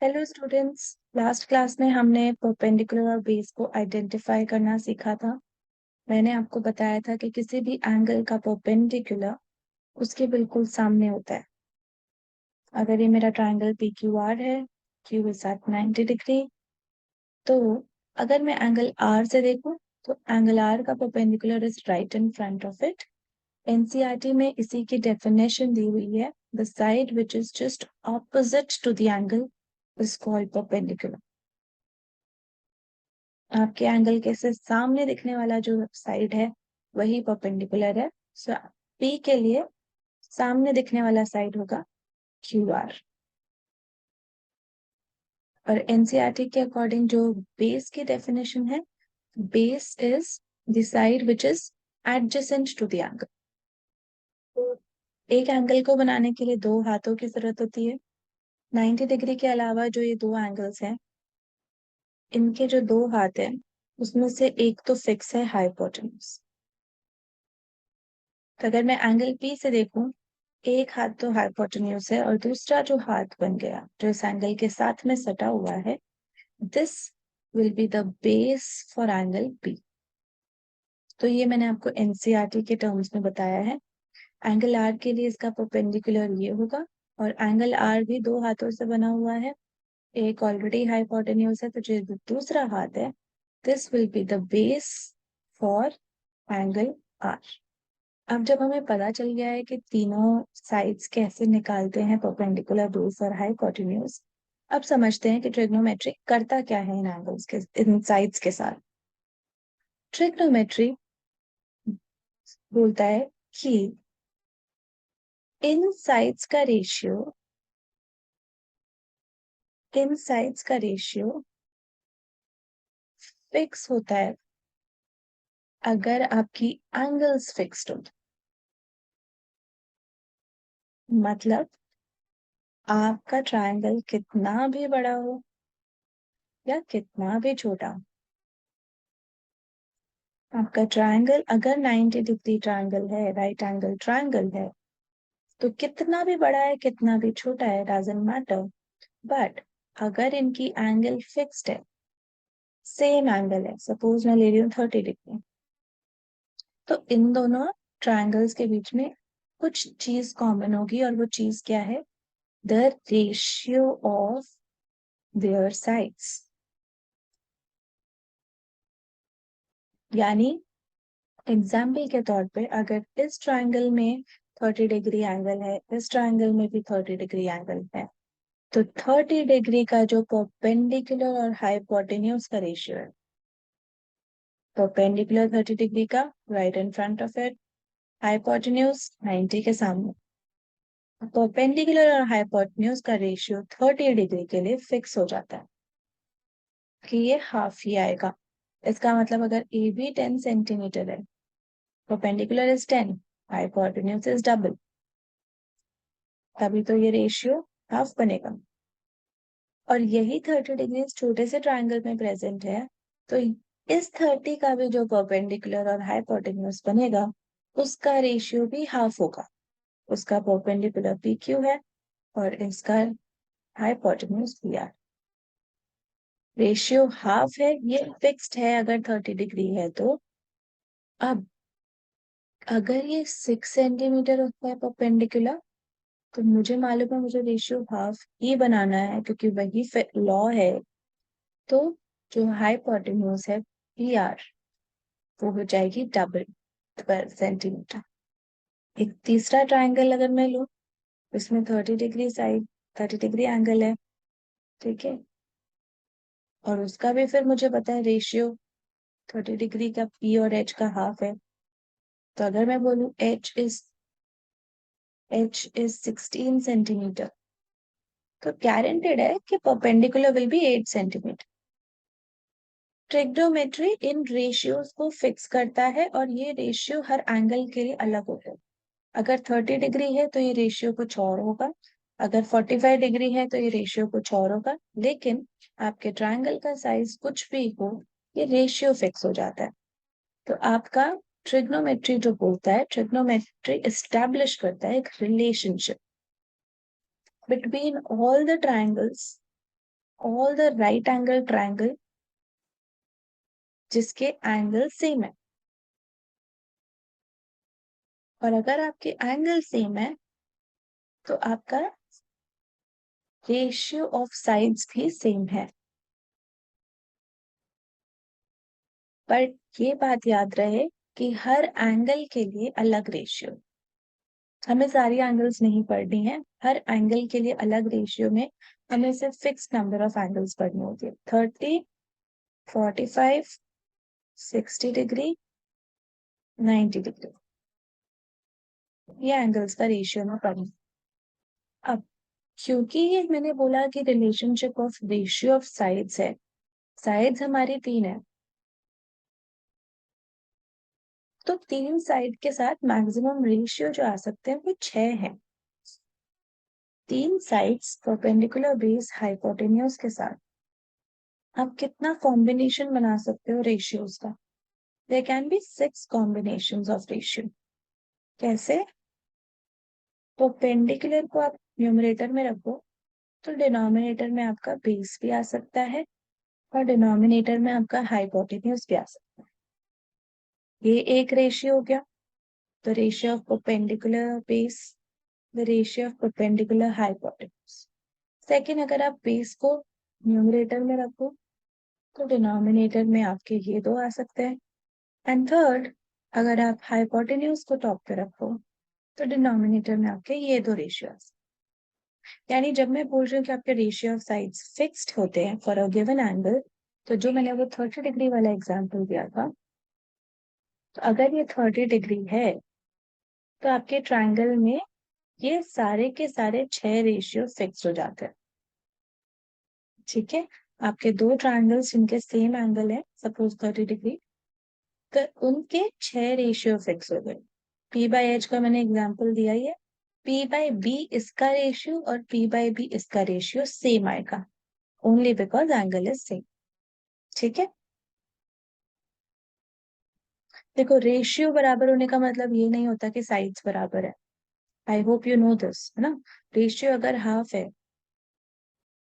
Hello students. Last class में हमने perpendicular और बेस को आइडेंटिफाई करना सीखा था। मैंने आपको बताया था कि किसी भी एंगल का परपेंडिकुलर उसके बिल्कुल सामने होता है। अगर ये मेरा ट्रायंगल पी क्यू आर है, क्यू इज एट 90 डिग्री, तो अगर मैं एंगल आर से देखूं तो एंगल आर का perpendicular is right in front of it. NCERT में इसी की डेफिनेशन दी हुई है, the side which is just opposite to the angle is called perpendicular. आपके एंगल के से सामने दिखने वाला जो साइड है वही परपेंडिकुलर है। सो पी के लिए सामने दिखने वाला साइड होगा क्यू आर। और एनसीईआरटी के अकॉर्डिंग जो बेस की डेफिनेशन है, base is the side which is adjacent to the angle. तो एक एंगल को बनाने के लिए दो हाथों की जरूरत होती है। 90 डिग्री के अलावा जो ये दो एंगल्स हैं, इनके जो दो हाथ हैं उसमें से एक तो फिक्स है, हाइपोटेन्यूज। तो अगर मैं एंगल पी से देखूं, एक हाथ तो हाइपोटेन्यूज है और दूसरा जो हाथ बन गया जो इस एंगल के साथ में सटा हुआ है, this will be the base for angle P. तो ये मैंने आपको एनसीईआरटी के टर्म्स में बताया है। एंगल आर के लिए इसका परपेंडिकुलर ये होगा, और एंगल आर भी दो हाथों से बना हुआ है। एक ऑलरेडी हाइपोटेन्यूज है, तो जो दूसरा हाथ है, this will be the base for angle R. अब जब हमें पता चल गया है कि तीनों साइड्स कैसे निकालते हैं, परपेंडिकुलर, बेस और हाइपोटेन्यूज, अब समझते हैं कि ट्रिग्नोमेट्री करता क्या है इन एंगल्स के, इन साइड्स के साथ। ट्रिग्नोमेट्री बोलता है कि इन साइड्स का रेशियो फिक्स होता है अगर आपकी एंगल्स फिक्स्ड हो। मतलब आपका ट्रायंगल कितना भी बड़ा हो या कितना भी छोटा हो, आपका ट्रायंगल अगर 90 डिग्री ट्रायंगल है, राइट एंगल ट्रायंगल है, तो कितना भी बड़ा है कितना भी छोटा है, डजंट मैटर। बट अगर इनकी एंगल फिक्स्ड है, सेम एंगल है, सपोज मैं ले रही हूँ 30 डिग्री, तो इन दोनों ट्रायंगल्स के बीच में कुछ चीज कॉमन होगी, और वो चीज क्या है? The ratio of their sides. यानी एग्जाम्पल के तौर पे, अगर इस ट्रायंगल में 30 डिग्री एंगल है, इस ट्रायंगल में भी 30 डिग्री एंगल है, तो 30 डिग्री का जो परपेंडिकुलर और हाइपोटेन्यूज का रेशियो है, परपेंडिकुलर 30 डिग्री का right in front of it, hypotenuse 90 के सामने, परपेंडिकुलर और हाइपोटेन्यूज का रेशियो 30 डिग्री के लिए फिक्स हो जाता है कि ये हाफ ही आएगा। इसका मतलब अगर ए बी 10 सेंटीमीटर है, perpendicular is 10, hypotenuse is double, तभी तो ये रेशियो हाफ बनेगा। और यही 30 डिग्री छोटे से ट्रायंगल में प्रेजेंट है, तो इस 30 का भी जो परपेंडिकुलर और हाइपोटेन्यूज बनेगा, उसका रेशियो भी हाफ होगा। उसका परपेंडिकुलर पी क्यू है और इसका hypotenuse P R. Ratio half है, ये फिक्स्ड है अगर 30 डिग्री है तो। अब अगर ये 6 सेंटीमीटर होता है परपेंडिकुलर, तो मुझे मालूम है मुझे रेशियो हाफ ही बनाना है, क्योंकि वही लॉ है। तो जो हाइपोटेन्यूज है पी आर, वो हो जाएगी डबल, 12 सेंटीमीटर। एक तीसरा ट्रायंगल अगर मैं लूं, उसमें 30 डिग्री साइड, 30 डिग्री एंगल है, ठीक है, और उसका भी फिर मुझे पता है रेशियो 30 डिग्री का पी और एच का हाफ है। तो अगर मैं बोलूं एच इज 16 सेंटीमीटर, तो गारंटेड है कि perpendicular will B 8 centimetre. Trigonometry in ratios को फिक्स करता है, और ये रेशियो हर एंगल के लिए अलग होता है। अगर 30 डिग्री है तो ये रेशियो कुछ और होगा, अगर 45 डिग्री है तो ये रेशियो कुछ और होगा, लेकिन आपके ट्रायंगल का साइज कुछ भी हो, ये रेशियो फिक्स हो जाता है। तो आपका ट्रिग्नोमेट्री जो बोलता है, ट्रिग्नोमेट्री एस्टैब्लिश करता है एक relationship between all the triangles all the right angle triangle जिसके एंगल सेम है। और अगर आपके एंगल सेम है तो आपका रेशियो ऑफ साइड्स भी सेम है। पर ये बात याद रहे कि हर एंगल के लिए अलग रेशियो, हमें सारी एंगल्स नहीं पढ़नी है, हर एंगल के लिए अलग रेशियो में हमें सिर्फ फिक्स नंबर ऑफ एंगल्स पढ़नी होती है। 30, 45, 60 डिग्री, 90 डिग्री, ये एंगल्स का रेशियो में पढ़ना। अब क्योंकि ये मैंने बोला कि relationship of ratio of sides है, साइड्स हमारी 3 है, तो 3 साइड के साथ मैक्सिमम रेशियो जो आ सकते हैं वो 6 है। 3 साइड्स परपेंडिकुलर बेस हाइपोटेन्यूज के साथ आप कितना कॉम्बिनेशन बना सकते हो रेशियोज का? There can be 6 combinations of ratio. कैसे? परपेंडिकुलर को आप न्यूमरेटर में रखो तो डिनोमिनेटर में आपका बेस भी आ सकता है और डिनोमिनेटर में आपका हाइपोटेन्यूज भी आ सकता है। ये एक रेशियो हो गया, the ratio of perpendicular base, the ratio of perpendicular hypotenuse. Second, अगर आप बेस को न्यूमरेटर में रखो तो डिनोमिनेटर में आपके ये दो आ सकते हैं। एंड थर्ड, अगर आप हाइपोटेन्यूज को टॉप पे रखो तो डिनोमिनेटर में आपके ये दो रेशियो। यानी जब मैं बोल रही हूँ कि आपके रेशियो ऑफ साइड्स फिक्स्ड होते हैं फॉर अ गिवन एंगल, तो जो मैंने वो 30 डिग्री वाला एग्जांपल दिया था, तो अगर ये 30 डिग्री है तो आपके ट्रायंगल में ये सारे के सारे 6 रेशियो फिक्स हो जाते हैं। ठीक है, आपके दो ट्रायंगल्स जिनके सेम एंगल है, सपोज 30 डिग्री, तो उनके 6 रेशियो फिक्स हो गए। पी बाई एच का मैंने एग्जांपल दिया ही है, पी बाई बी इसका रेशियो और पी बाई बी इसका रेशियो सेम आएगा, only because angle is same. ठीक है, देखो रेशियो बराबर होने का मतलब ये नहीं होता कि साइड्स बराबर है। I hope you know this, है ना। रेशियो अगर हाफ है,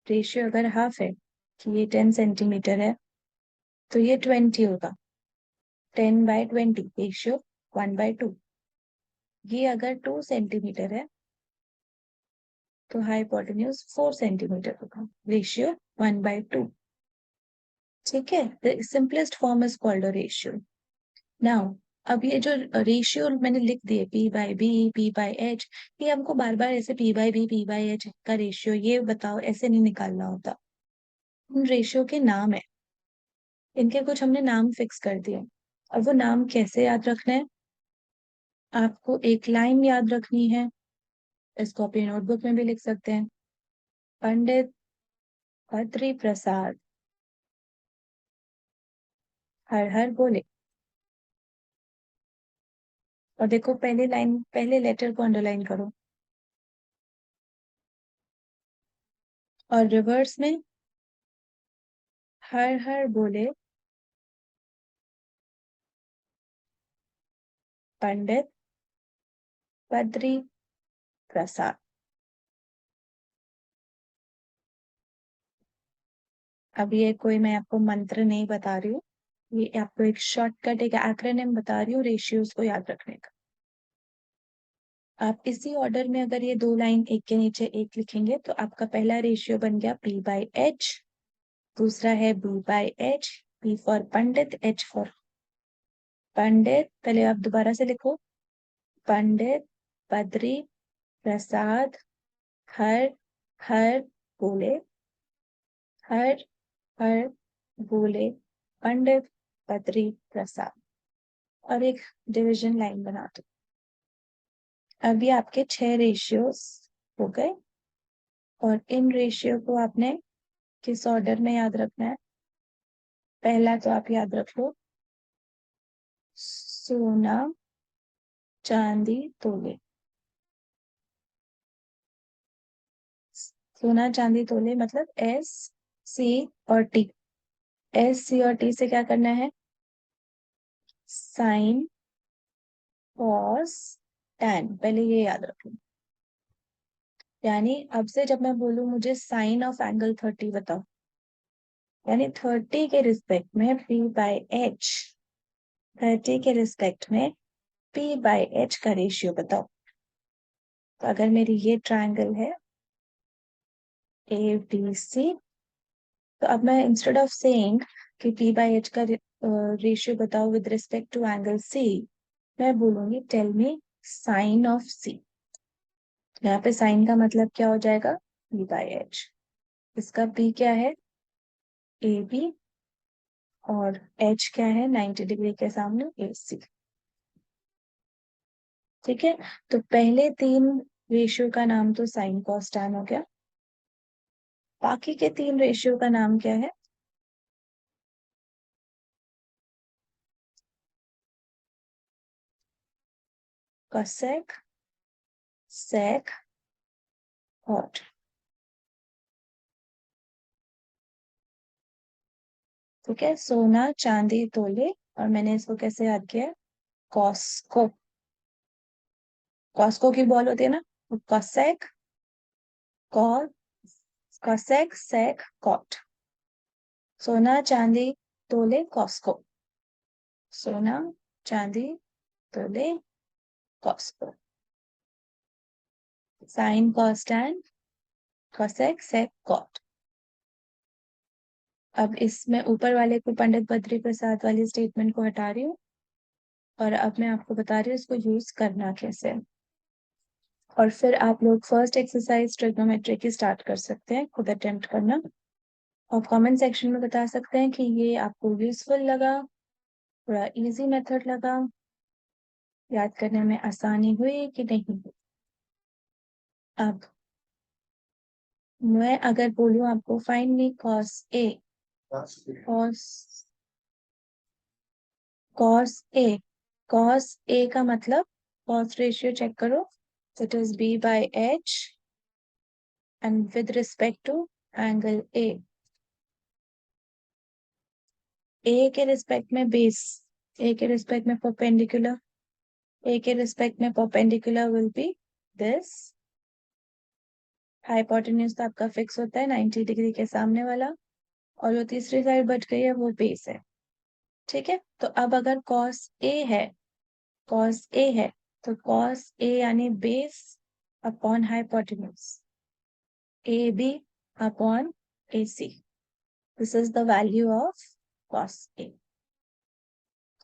रेशियो अगर हाफ है कि ये 10 सेंटीमीटर है तो ये 20 होगा, 10/20 रेशियो 1/2। ये अगर 2 सेंटीमीटर है तो हाइपोटेन्यूज 4 सेंटीमीटर होगा, रेशियो 1/2। ठीक है, the simplest form is called a ratio. Now अब ये जो रेशियो मैंने लिख दिए, P by B, P by H, ये हमको बार बार ऐसे P by B, P by H का रेशियो ये बताओ ऐसे नहीं निकालना होता। उन रेशियो के नाम है, इनके कुछ हमने नाम फिक्स कर दिए। अब वो नाम कैसे याद रखना है? आपको एक लाइन याद रखनी है, इसको अपनी नोटबुक में भी लिख सकते हैं। पंडित बद्री प्रसाद हर हर बोले। और देखो पहले लाइन, पहले लेटर को अंडरलाइन करो, और रिवर्स में हर हर बोले पंडित बद्री प्रसाद। अब ये कोई मैं आपको मंत्र नहीं बता रही हूँ, ये आपको एक शॉर्टकट, एक एक्रोनिम बता रही हूँ रेशियोज को याद रखने का। आप इसी ऑर्डर में अगर ये दो लाइन एक के नीचे एक लिखेंगे तो आपका पहला रेशियो बन गया पी बाई एच, दूसरा है B by H, P for Pandit, H for Pandit. पहले आप दोबारा से लिखो, पंडित बद्री प्रसाद हर हर बोले, हर हर बोले पंडित बद्री प्रसाद। और एक डिवीजन लाइन बना दो। अभी आपके 6 रेशियोस हो गए, और इन रेशियो को आपने किस ऑर्डर में याद रखना है? पहला तो आप याद रख लो, सोना चांदी तोले। सोना चांदी तोले मतलब एस सी और टी। एस सी और टी से क्या करना है? साइन कॉस टैन, पहले ये याद रख लो। यानी अब से जब मैं बोलूं मुझे साइन ऑफ एंगल 30 बताओ, यानी 30 के रिस्पेक्ट में P बाय H, 30 के रिस्पेक्ट में P बाय H का रेशियो बताओ। तो अगर मेरी ये ट्रायंगल है ABC, तो अब मैं इंस्टेड ऑफ सेइंग कि P बाय H का रेशियो बताओ with respect to angle C, मैं बोलूंगी tell me sine of C। यहाँ पे साइन का मतलब क्या हो जाएगा? P by H। इसका P क्या है? AB, और H क्या है? 90 डिग्री के सामने AC। ठीक है, तो पहले 3 रेशियो का नाम तो साइन कॉस टैन हो गया, बाकी के 3 रेशियो का नाम क्या है? Cosec, sec, cot. ठीक है, सोना चांदी तोले, और मैंने इसको कैसे याद किया? कॉस्को, कॉस्को की बॉल होती है ना, cosec, cot, cosec, sec, cot. सोना चांदी तोले कॉस्को, सोना चांदी तोले कॉस्को, sine cos tan cosec sec cot. अब इसमें ऊपर वाले को पंडित बद्री प्रसाद वाली स्टेटमेंट को हटा रही हूँ, और अब मैं आपको बता रही हूँ इसको यूज करना कैसे है। और फिर आप लोग फर्स्ट एक्सरसाइज ट्रिग्नोमेट्री की स्टार्ट कर सकते हैं, खुद अटेम्प्ट करना, और कमेंट सेक्शन में बता सकते हैं कि ये आपको यूजफुल लगा, थोड़ा इजी मेथड लगा, याद करने में आसानी हुई कि नहीं हुई। अब मैं अगर बोलूं आपको find me cos A, cos cos A, cos A का मतलब कॉस रेशियो चेक करो, it is B by H and with respect to angle A। A के रिस्पेक्ट में बेस, A के रिस्पेक्ट में परपेंडिकुलर, A के रिस्पेक्ट में perpendicular will be this. Hypotenuse तो आपका फिक्स होता है 90 डिग्री के सामने वाला, और जो तीसरी साइड बच गई है वो बेस है। ठीक है, तो अब अगर कॉस ए है, कॉस ए है, तो कॉस ए यानी base upon hypotenuse, A B upon A C, this is the value of cos A.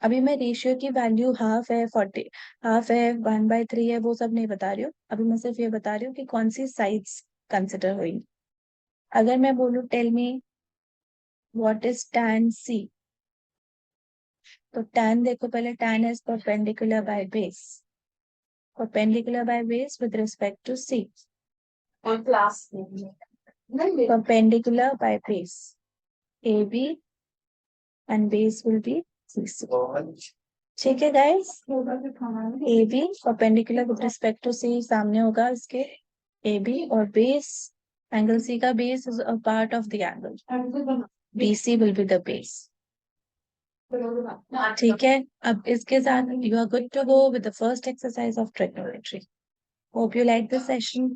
अभी मैं रेशियो की वैल्यू हाफ है 40, हाफ है 1/3 है, वो सब नहीं बता रही हूँ, अभी मैं सिर्फ ये बता रही हूँ कि कौन सी साइड्स कंसिडर हुई। अगर मैं बोलूँ tell me what is tan C, तो tan देखो पहले, tan is perpendicular by base, perpendicular by base with respect to C, और class perpendicular by base AB and base will be CC। ठीक है guys, AB perpendicular with respect to C सामने होगा इसके AB, और base, angle C का base is a part of the angle, BC will be the base। ठीक है, अब इसके साथ you are good to go with the first exercise of trigonometry। Hope you like this session।